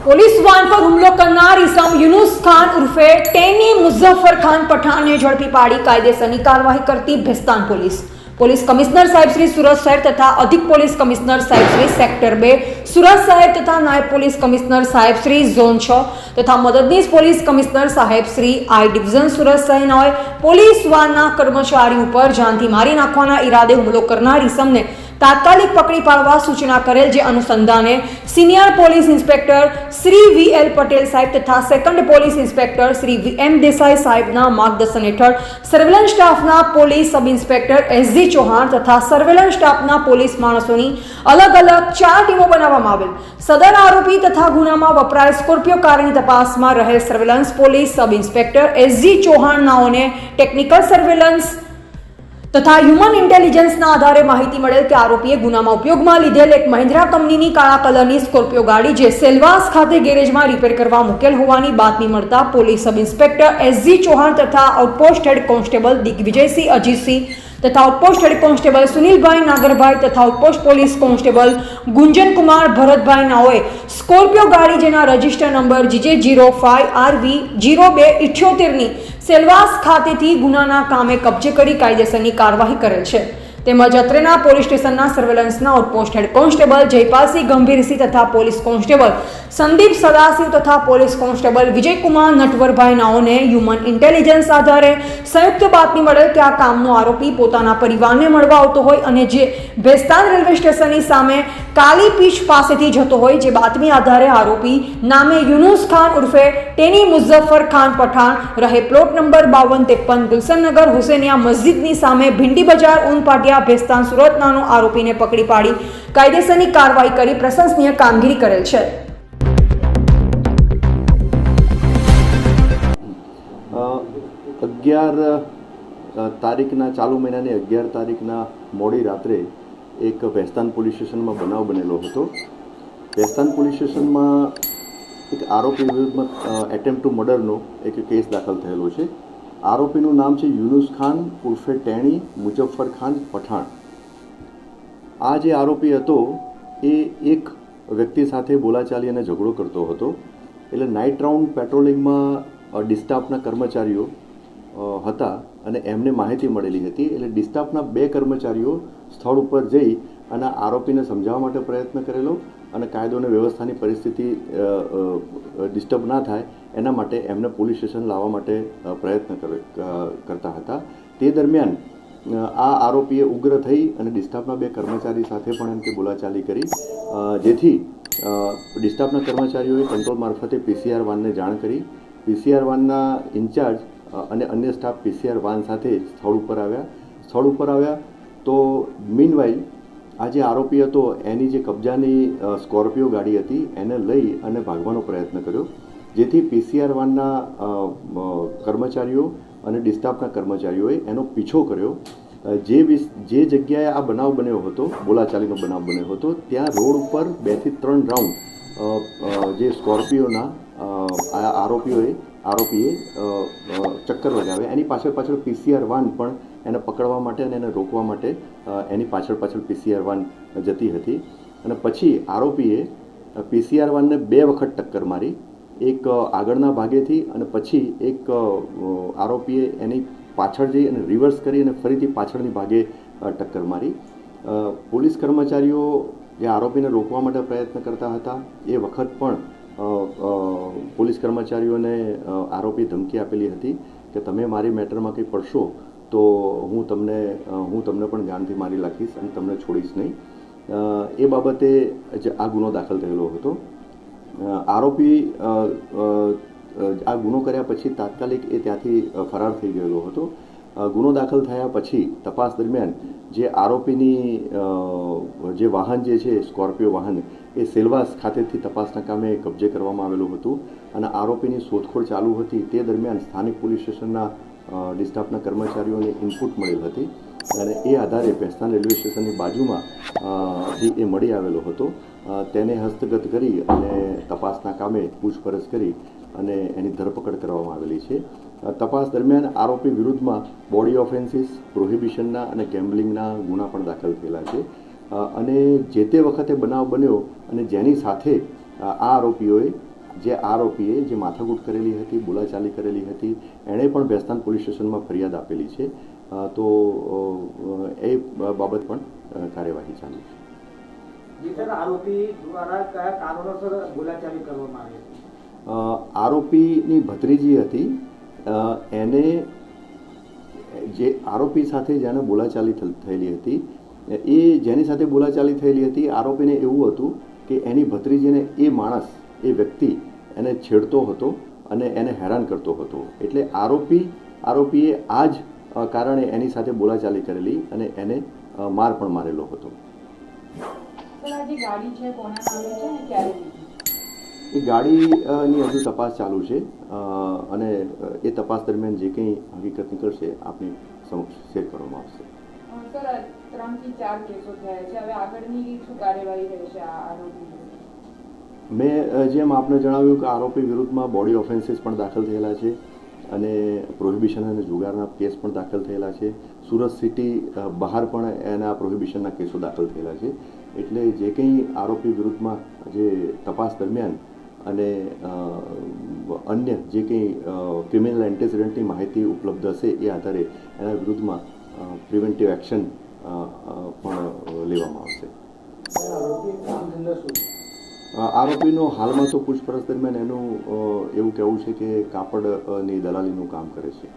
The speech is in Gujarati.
પોલીસ વાન પર હુમલો કરનાર ઇસમ યુનુસ ખાન ઉર્ફે ટેની મુઝફ્ફર ખાન પઠાણને ઝડપી પાડી કાયદેસરની કાર્યવાહી કરતી ભેસ્તાન પોલીસ કમિશનર સાહેબ શ્રી સુરત શહેર તથા અધિક પોલીસ કમિશનર સાહેબ શ્રી સેક્ટર 2 સુરત શહેર તથા નાયબ પોલીસ કમિશનર સાહેબ શ્રી ઝોન 6 તથા મદદનીશ પોલીસ કમિશનર સાહેબ શ્રી આઈ ડિવિઝન સુરત શહેરનાઓએ પોલીસ વાનના કર્મચારી ઉપર જાનથી મારી નાખવાના ઈરાદે હુમલો કરનાર ઇસમને તાત્કાલિક પકડી પાડવા સૂચના કરેલ, જે અનુસંધાને senior police inspector Shri V L. Patel સાહેબ તથા second police inspector Shri V M. Desai સાહેબના માર્ગદર્શન હેઠળ સર્વેલન્સ સ્ટાફના police sub inspector S G. Chauhan તથા સર્વેલન્સ સ્ટાફના પોલીસ માણસોની અલગ અલગ 4 ટીમો બનાવવામાં આવેલ. સદર આરોપી તથા ગુનામાં વપરાયેલ સ્કોર્પિયો કારની તપાસમાં રહેલ surveillance police sub inspector S G. Chauhan નાઓને ટેકનિકલ સર્વેલન્સ તથા હ્યુમન ઇન્ટેલિજન્સના આધારે માહિતી મળેલ કે આરોપીએ ગુનામાં ઉપયોગમાં લીધેલ એક મહિન્દ્રા કંપનીની કાળા કલરની સ્કોર્પિયો ગાડી જે સેલવાસ ખાતે ગેરેજમાં રિપેર કરવા મૂકેલ હોવાની બાતમી મળતા police sub inspector S G. Chauhan તથા outpost head constable Digvijaysinh Ajitsinh તથા outpost head constable Sunilbhai Nagarbhai તથા outpost police constable Gunjankumar Bharatbhai નાઓએ સ્કોર્પિયો ગાડી જેના રજિસ્ટર નંબર GJ05RV0278ની સેલવાસ ખાતેથી ગુનાના કામે કબજે કરી કાયદેસરની કાર્યવાહી કરેલ છે. તેમજ અત્રેના પોલીસ સ્ટેશનના સર્વેલન્સના outpost head constable Jaypalsinh Gambhirsinh તથા પોલીસ કોન્સ્ટેબલ સંદીપ સદાશિવ તથા પોલીસ કોન્સ્ટેબલ વિજયકુમાર નટવરભાઈ નાઓને હ્યુમન ઇન્ટેલિજન્સ આધારે સંયુક્ત બાતમી મળેલ કે આ કામનો આરોપી પોતાના પરિવારને મળવા આવતો હોય અને જે ભેસ્તાન રેલવે સ્ટેશનની સામે કાલી પીચ પાસેથી જતો હોય, જે બાતમી આધારે આરોપી નામે યુનુસ ખાન ઉર્ફે ટેની મુઝફ્ફર ખાન પઠાણ રહે પ્લોટ નંબર 5253 ગુલશનનગર હુસેનિયા મસ્જિદની સામે ભીંડી બજાર ઊન પાટિયા ભેસ્તાન સુરત નાનો આરોપીને પકડી પાડી કાયદેસરની કાર્યવાહી કરી પ્રશંસનીય કામગીરી કરેલ છે. 11 તારીખના ચાલુ મહિનાની 11 તારીખના મોડી રાત્રે એક ભેસ્તાન પોલીસ સ્ટેશનમાં બનાવ બનેલો હતો. ભેસ્તાન પોલીસ સ્ટેશનમાં એક આરોપી વિરુદ્ધમાં એટેમ્પ્ટ ટુ મર્ડરનો એક કેસ દાખલ થયેલો છે. આરોપીનું નામ છે યુનુસ ખાન ઉર્ફે ટેણી મુઝફ્ફર ખાન પઠાણ. આ જે આરોપી હતો એ એક વ્યક્તિ સાથે બોલાચાલી અને ઝઘડો કરતો હતો. એટલે નાઇટ રાઉન્ડ પેટ્રોલિંગમાં ડિસ્ટાફના કર્મચારીઓ હતા અને એમને માહિતી મળેલી હતી. એટલે ડિસ્ટાફના 2 કર્મચારીઓ સ્થળ ઉપર જઈ અને આરોપીને સમજાવવા માટે પ્રયત્ન કરેલો અને કાયદો અને વ્યવસ્થાની પરિસ્થિતિ ડિસ્ટર્બ ના થાય એના માટે એમને પોલીસ સ્ટેશન લાવવા માટે પ્રયત્ન કરતા હતા. તે દરમિયાન આ આરોપીએ ઉગ્ર થઈ અને ડિસ્ટાફના 2 કર્મચારી સાથે પણ એમ કે બોલાચાલી કરી, જેથી ડિસ્ટાફના કર્મચારીઓએ કંટ્રોલ મારફતે પીસીઆર વાનને જાણ કરી. પીસીઆર વાનના ઇન્ચાર્જ અને અન્ય સ્ટાફ પીસીઆર વાન સાથે સ્થળ ઉપર આવ્યા તો મીનવાઇલ આ જે આરોપી હતો એની જે કબજાની સ્કોર્પિયો ગાડી હતી એને લઈ અને ભાગવાનો પ્રયત્ન કર્યો, જેથી પીસીઆર વાનના કર્મચારીઓ અને ડિસ્ટાફના કર્મચારીઓએ એનો પીછો કર્યો. જે જગ્યાએ આ બનાવ બન્યો હતો, બોલાચાલીનો બનાવ બન્યો હતો, ત્યાં રોડ ઉપર 2 થી 3 રાઉન્ડ જે સ્કોર્પિયોના આરોપીએ ચક્કર લગાવ્યા. એની પાછળ પીસીઆર વાન પણ એને પકડવા માટે અને એને રોકવા માટે એની પાછળ પીસીઆર વાન જતી હતી. અને પછી આરોપીએ પીસીઆર વાનને 2 વખત ટક્કર મારી, એક આગળના ભાગેથી અને પછી એક આરોપીએ એની પાછળ જઈ અને રિવર્સ કરી અને ફરીથી પાછળની ભાગે ટક્કર મારી. પોલીસ કર્મચારીઓ જે આરોપીને રોકવા માટે પ્રયત્ન કરતા હતા એ વખત પણ પોલીસ કર્મચારીઓને આરોપી ધમકી આપેલી હતી કે તમે મારી મેટરમાં કંઈ પડશો તો હું તમને પણ જાનથી મારી નાખીશ અને તમને છોડીશ નહીં. એ બાબતે જ આ ગુનો દાખલ થયેલો હતો. આરોપી આ ગુનો કર્યા પછી તાત્કાલિક એ ત્યાંથી ફરાર થઈ ગયેલો હતો. ગુનો દાખલ થયા પછી તપાસ દરમિયાન જે આરોપીની જે વાહન જે છે સ્કોર્પિયો વાહન એ સેલવાસ ખાતેથી તપાસના કામે કબજે કરવામાં આવેલું હતું અને આરોપીની શોધખોળ ચાલુ હતી. તે દરમિયાન સ્થાનિક પોલીસ સ્ટેશનના ડિસ્ટાફના કર્મચારીઓને ઇનપુટ મળેલ હતી અને એ આધારે ભેસ્તાન રેલવે સ્ટેશનની બાજુમાં એ મળી આવેલો હતો. તેને હસ્તગત કરી અને તપાસના કામે પૂછપરછ કરી અને એની ધરપકડ કરવામાં આવેલી છે. તપાસ દરમિયાન આરોપી વિરુદ્ધમાં બોડી ઓફેન્સીસ, પ્રોહિબિશનના અને ગેમ્બલિંગના ગુના પણ દાખલ થયેલા છે. અને જે તે વખતે બનાવ બન્યો અને જેની સાથે આ આરોપીઓએ જે આરોપીએ જે માથાકૂટ કરેલી હતી, બોલાચાલી કરેલી હતી, એણે પણ ભેસ્તાન પોલીસ સ્ટેશનમાં ફરિયાદ આપેલી છે. તો એ બાબત પણ કાર્યવાહી ચાલુ છે. જી સર, આરોપી દ્વારા કયા કારણોસર બોલાચાલી કરવામાં આવી હતી? આરોપીની ભત્રીજી હતી, એને જે આરોપી સાથે જેને બોલાચાલી થયેલી હતી, એ જેની સાથે બોલાચાલી થયેલી હતી, આરોપીને એવું હતું કે એની ભત્રીજીને એ માણસ, એ વ્યક્તિ એને છેડતો હતો અને એને હેરાન કરતો હતો. એટલે આરોપીએ આ જ કારણે એની સાથે બોલાચાલી કરેલી અને એને માર પણ મારેલો હતો. એ ગાડીની હજુ તપાસ ચાલુ છે અને એ તપાસ દરમિયાન જે કંઈ હકીકત નીકળશે આપની સમક્ષ શેર કરવામાં આવશે. સર, 3 થી 4 કેસો થયા છે. હવે આગળની શું કાર્યવાહી રહેશે આ આરોપી? મેં જેમ આપને જણાવ્યું કે આરોપી વિરુદ્ધમાં બોડી ઓફેન્સીસ પણ દાખલ થયેલા છે અને પ્રોહિબિશન અને જુગારના કેસ પણ દાખલ થયેલા છે. સુરત સિટી બહાર પણ એના પ્રોહિબિશનના કેસો દાખલ થયેલા છે. એટલે જે કંઈ આરોપી વિરુદ્ધમાં જે તપાસ દરમિયાન અને અન્ય જે કંઈ ક્રિમિનલ એન્ટેસિડન્ટની માહિતી ઉપલબ્ધ હશે એ આધારે એના વિરુદ્ધમાં પ્રિવેન્ટિવ એક્શન પણ લેવામાં આવશે. આરોપીનો હાલમાં તો પૂછપરછ દરમિયાન એનું એવું કહેવું છે કે કાપડની દલાલીનું કામ કરે છે.